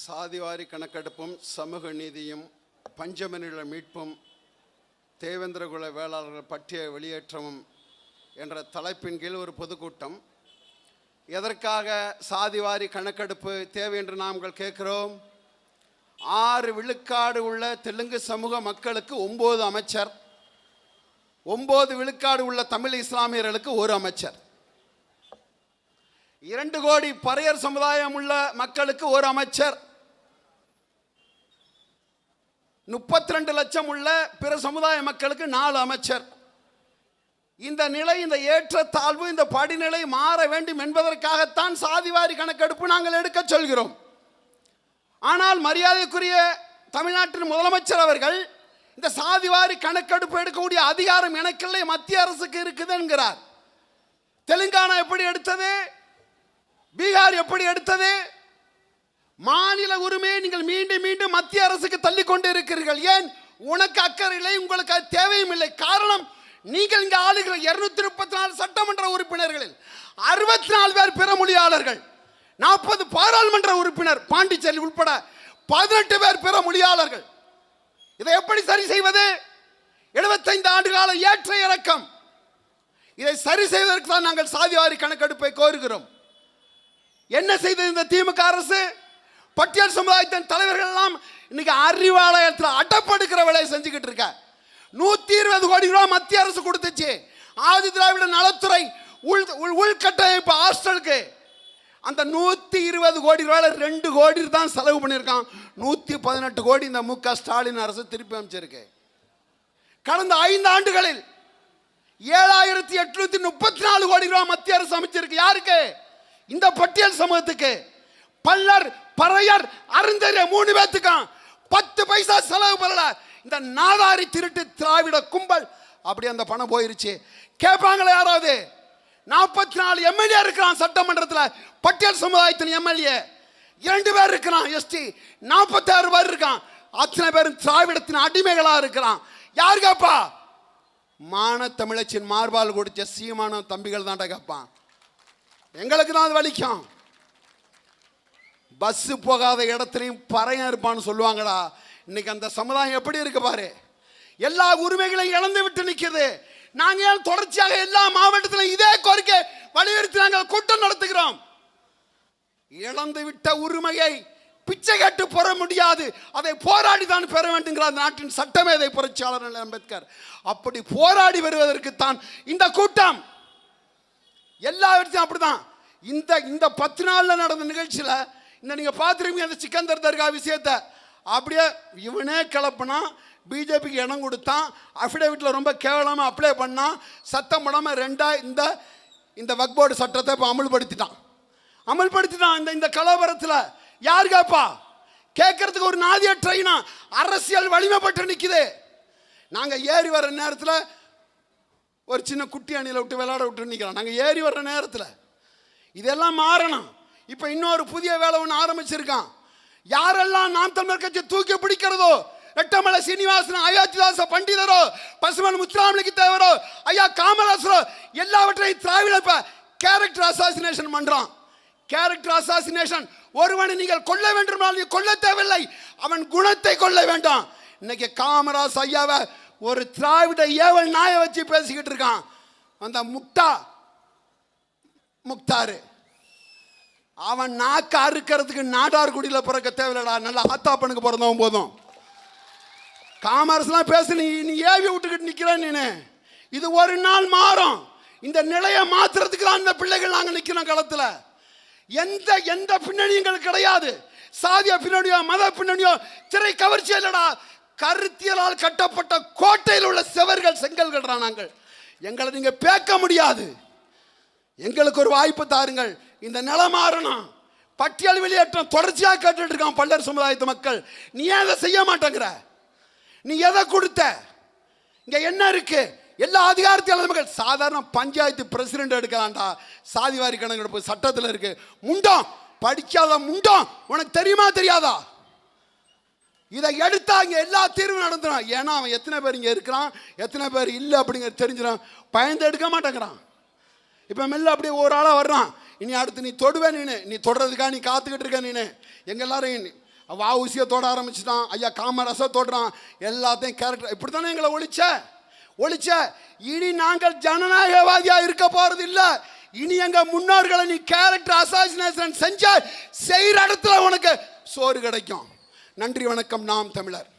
சாதிவாரி கணக்கெடுப்பும் சமூக நீதியும் பஞ்சமநில மீட்பும் தேவேந்திரகுல வேளாளர்கள் பட்டிய வெளியேற்றமும் என்ற தலைப்பின் கீழ் ஒரு பொதுக்கூட்டம். எதற்காக சாதிவாரி கணக்கெடுப்பு தேவை என்று நாங்கள் கேட்கிறோம்? 6 விழுக்காடு உள்ள தெலுங்கு சமூக மக்களுக்கு 9 அமைச்சர், 9 விழுக்காடு உள்ள தமிழ் இஸ்லாமியர்களுக்கு 1 அமைச்சர், 2 கோடி பறையர் சமுதாயம் உள்ள மக்களுக்கு 1 அமைச்சர், 32 லட்சம் உள்ள பிற சமுதாய மக்களுக்கு 4 அமைச்சர். இந்த நிலை, இந்த ஏற்றத்தாழ்வு, இந்த படிநிலை மாற வேண்டும் என்பதற்காகத்தான் சாதிவாரி கணக்கெடுப்பு நாங்கள் எடுக்க சொல்கிறோம். ஆனால் மரியாதைக்குரிய தமிழ்நாட்டின் முதலமைச்சர் அவர்கள் இந்த சாதிவாரி கணக்கெடுப்பு எடுக்கக்கூடிய அதிகாரம் எனக்கில்லை, மத்திய அரசுக்கு இருக்குது என்கிறார். தெலுங்கானா எப்படி எடுத்தது? பீகார் எப்படி எடுத்தது? மாநில உரிமையை நீங்கள் மீண்டும் மீண்டும் மத்திய அரசுக்கு தள்ளி கொண்டு இருக்கிறீர்கள். ஏன்? உனக்கு அக்கறை இல்லை, உங்களுக்கு அது தேவையும் இல்லை. காரணம், நீங்கள் இங்கே ஆளுகிற 234 சட்டமன்ற உறுப்பினர்களில் 64 பேர் பிற மொழியாளர்கள், 40 பாராளுமன்ற உறுப்பினர், பாண்டிச்சேரி உட்பட 18 பேர் பிற மொழியாளர்கள். இதை எப்படி சரி செய்வது? 75 ஆண்டு கால ஏற்ற இறக்கம். இதை சரி செய்வதற்கு தான் நாங்கள் சாதிவாரி கணக்கெடுப்பை கோருகிறோம். என்ன செய்தது இந்த திமுக அரசு? பட்டியல் சமுதாயத்தின் தலைவர்கள் எல்லாம் இன்னைக்கு அறிவாலயத்தில் அடப்படுக்கிற வேலையை செஞ்சுக்கிட்டு இருக்க. 120 கோடி ரூபாய் மத்திய அரசு கொடுத்துச்சு ஆதி திராவிட நலத்துறை உள்கட்டமைப்பு ஹாஸ்டலுக்கு. அந்த 120 கோடி ரூபாயில 2 கோடி தான் செலவு பண்ணியிருக்கான். 118 கோடி இந்த மு.க. ஸ்டாலின் அரசு திருப்பி அமைச்சிருக்கு. கடந்த 5 ஆண்டுகளில் 7834 கோடி ரூபாய் மத்திய அரசு அமைச்சிருக்கு. யாருக்கு? இந்த பட்டியல் சமூகத்துக்கு. பல்லர், பறையர், அருந்தறிய 3 பேத்துக்கு 10 பைசா செலவு பண்ணல. இந்த நாதாரி திருட்டு திராவிட கும்பல் அப்படி அந்த பணம் போயிருச்சு. கேட்பாங்களே யாராவது? 44 எம்எல்ஏ இருக்கிறான் சட்டமன்றத்தில். பட்டியல் சமுதாயத்தின் எம்எல்ஏ 2 பேர் இருக்கிறான். எஸ்டி 46 பேர் இருக்கான். அத்தனை பேரும் திராவிடத்தின் அடிமைகளா இருக்கிறான். யார் கேப்பா? மான தமிழச்சின் மார்பால் குடிச்ச சீமான தம்பிகள் தான்டா கேட்பான். எங்களுக்கு தான் அது வலிக்கும். பஸ் போகாத இடத்துலையும் பறையன் இருப்பான்னு சொல்லுவாங்கடா. இன்னைக்கு அந்த சமுதாயம் எப்படி இருக்கு பாரு. எல்லா உரிமைகளையும் இழந்து விட்டு நிற்கிறது. நாங்கள் தொடர்ச்சியாக எல்லா மாவட்டத்திலும் இதே கோரிக்கை வலியுறுத்தி நாங்கள் கூட்டம் நடத்துகிறோம். இழந்து விட்ட உரிமையை பிச்சை கேட்டு பெற முடியாது, அதை போராடி தான் பெற வேண்டுங்கிறார் நாட்டின் சட்டமேதை புரட்சியாளர் அம்பேத்கர். அப்படி போராடி வருவதற்கு தான் இந்த கூட்டம். எல்லா இடத்தையும் அப்படிதான். இந்த 10 நாள்ல நடந்த நிகழ்ச்சியில இந்த நீங்க பார்த்துருப்பீங்க அந்த சிக்கந்தர் தர்கா விஷயத்தை. அப்படியே இவனே கிளப்புனா, பிஜேபிக்கு இடம் கொடுத்தான், அஃபிடேவிட்ல ரொம்ப கேவலமா அப்ளை பண்ணான், சத்தம் போடாம இந்த வக்ஃப் போர்டு சட்டத்தை இப்போ அமல்படுத்திட்டான். இந்த கலவரத்தில் யார் கேப்பா? கேட்கறதுக்கு ஒரு நாதியற்ற இனம் அரசியல் வலிமைப்பட்டு நிற்குது. நாங்கள் ஏறி வர்ற நேரத்தில் ஒரு சின்ன குட்டி அணியில் விட்டு விளையாட விட்டு நிற்கிறோம். நாங்கள் ஏறி வர்ற நேரத்தில் இதெல்லாம் மாறணும். இப்போ இன்னொரு புதிய வேலை ஒன்று ஆரம்பிச்சிருக்கான். யாரெல்லாம் நாம் தமிழர் கட்சி தூக்கி பிடிக்கிறதோ, ரெட்டமலை சீனிவாசன், அயோத்திதாச பண்டிதரோ, பசுமன் முத்துராமலிங்க தேவரோ, ஐயா காமராசரோ, எல்லாவற்றையும் திராவிட கேரக்டர் அசாசினேஷன் பண்றான். Character assassination. ஒருவனை நீங்கள் கொல்ல வேண்டும், கொல்ல தேவையில்லை, அவன் குணத்தை கொல்ல வேண்டாம். இன்னைக்கு காமராஜ் ஐயாவை ஒரு திராவிட ஏவல் நாயை வச்சு பேசிக்கிட்டு இருக்கான். அந்த முக்தாரு அவன் நாக்க அறுக்கிறதுக்கு நாடார்குடியில் பிறக்க தேவையில்லடா, நல்லா ஆத்தாப்பனுக்கு பிறந்தவன் போதும். காமராஜ்லாம் பேச நீ ஏவி விட்டுக்கிட்டு நிற்கிற. நீனு இது ஒரு நாள் மாறும். இந்த நிலையை மாத்துறதுக்கு தான் இந்த பிள்ளைகள் நாங்கள் நிற்கிறோம் களத்தில். எந்த பின்னணியும் எங்களுக்கு கிடையாது. சாதிய பின்னணியோ மத பின்னணியோ திரை கவர்ச்சி இல்லடா. கருத்தியலால் கட்டப்பட்ட கோட்டையில் உள்ள செவர்கள் செங்கல்கள். நாங்கள் எங்களை நீங்க பேக்க முடியாது. எங்களுக்கு ஒரு வாய்ப்பு தாருங்கள். இந்த நிலை மாறணும். பட்டியல் வெளியேற்றம் தொடர்ச்சியாக கேட்டுட்டு இருக்கான் பல்லர் சமுதாயத்து மக்கள். நீ ஏன் அதை செய்ய மாட்டேங்கிற? நீ எதை கொடுத்த? இங்க என்ன இருக்கு? எல்லா அதிகாரத்தையும் மக்கள் சாதாரண பஞ்சாயத்து பிரசிடென்ட் எடுக்கலாம்டா. சாதிவாரி கணக்கெடுப்பு சட்டத்தில் இருக்கு. முண்டம் படிக்காத முண்டம், உனக்கு தெரியுமா தெரியாதா? இதை எடுத்தா இங்க எல்லா தீர்வும் நடந்துடும். ஏன்னா அவன் எத்தனை பேர் இங்க இருக்கிறான், எத்தனை பேர் இல்லை அப்படிங்கிறது தெரிஞ்சிடும். பயந்து எடுக்க மாட்டேங்கிறான். இப்போ மெல்ல அப்படியே ஒரு ஆளாக வர்றான். இனி அடுத்து நீ தொடுவே, நீ தொடுறதுக்காக நீ காத்துக்கிட்டு இருக்க. நீ எங்க எல்லாரும் வஉசியை தொட ஆரம்பிச்சிட்டான், ஐயா காமராசை தொடுறான், எல்லாத்தையும் கேரக்டர். இப்படி தானே எங்களை ஒழிச்ச. இனி நாங்கள் ஜனநாயகவாதியா இருக்க போறது இல்ல. இனி எங்க முன்னோர்களை நீ கேரக்டர் அசாசினேஷன் செஞ்ச செய்யற இடத்துல உனக்கு சோறு கிடைக்கும். நன்றி, வணக்கம். நாம் தமிழர்.